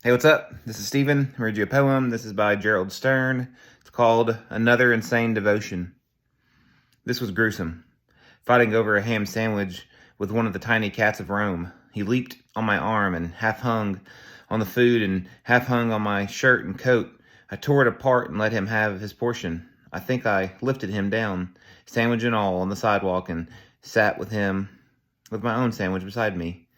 Hey, what's up? This is Steven. I read you a poem. This is by Gerald Stern. It's called Another Insane Devotion. This was gruesome. Fighting over a ham sandwich with one of the tiny cats of Rome. He leaped on my arm and half hung on the food and half hung on my shirt and coat. I tore it apart and let him have his portion. I think I lifted him down, sandwich and all, on the sidewalk and sat with him with my own sandwich beside me.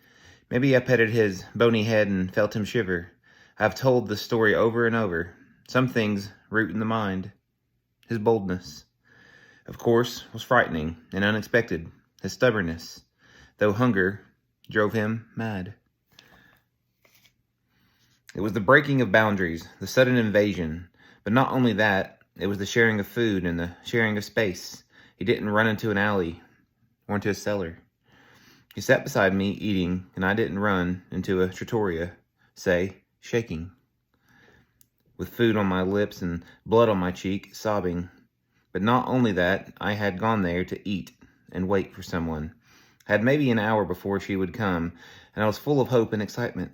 Maybe I petted his bony head and felt him shiver. I've told this story over and over. Some things root in the mind. His boldness, of course, was frightening and unexpected. His stubbornness, though hunger drove him mad. It was the breaking of boundaries, the sudden invasion. But not only that, it was the sharing of food and the sharing of space. He didn't run into an alley or into a cellar. He sat beside me eating, and I didn't run into a trattoria, say, shaking, with food on my lips and blood on my cheek, sobbing. But not only that, I had gone there to eat and wait for someone. I had maybe an hour before she would come, and I was full of hope and excitement.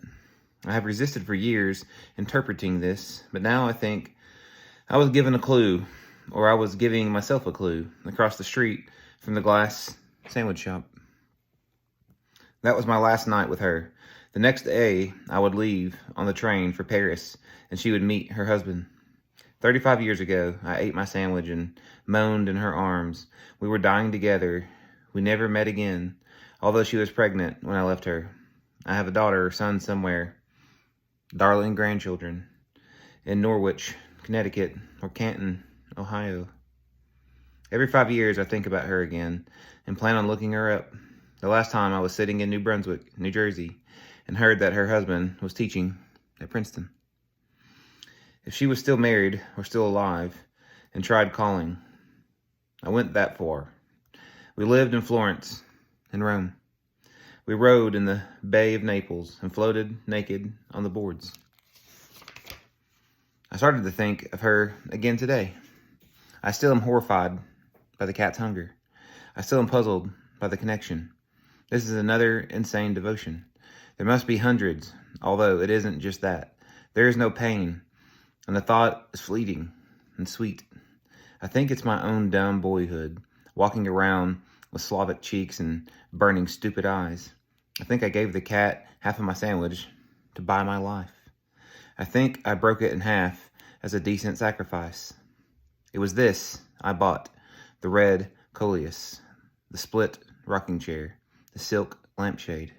I have resisted for years interpreting this, but now I think I was given a clue, or I was giving myself a clue, across the street from the glass sandwich shop. That was my last night with her. The next day, I would leave on the train for Paris, and she would meet her husband. 35 years ago, I ate my sandwich and moaned in her arms. We were dying together. We never met again, although she was pregnant when I left her. I have a daughter or son somewhere. Darling grandchildren in Norwich, Connecticut, or Canton, Ohio. Every 5 years, I think about her again and plan on looking her up. The last time I was sitting in New Brunswick, New Jersey, and heard that her husband was teaching at Princeton. If she was still married or still alive, and tried calling, I went that far. We lived in Florence and Rome. We rode in the Bay of Naples and floated naked on the boards. I started to think of her again today. I still am horrified by the cat's hunger. I still am puzzled by the connection. This is another insane devotion. There must be hundreds, although it isn't just that. There is no pain, and the thought is fleeting and sweet. I think it's my own dumb boyhood, walking around with Slavic cheeks and burning stupid eyes. I think I gave the cat half of my sandwich to buy my life. I think I broke it in half as a decent sacrifice. It was this I bought: the red coleus, the split rocking chair, the silk lampshade.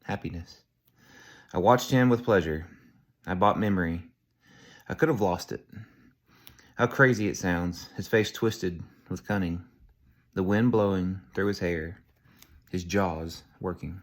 Happiness. I watched him with pleasure. I bought memory. I could have lost it. How crazy it sounds, his face twisted with cunning, the wind blowing through his hair, his jaws working.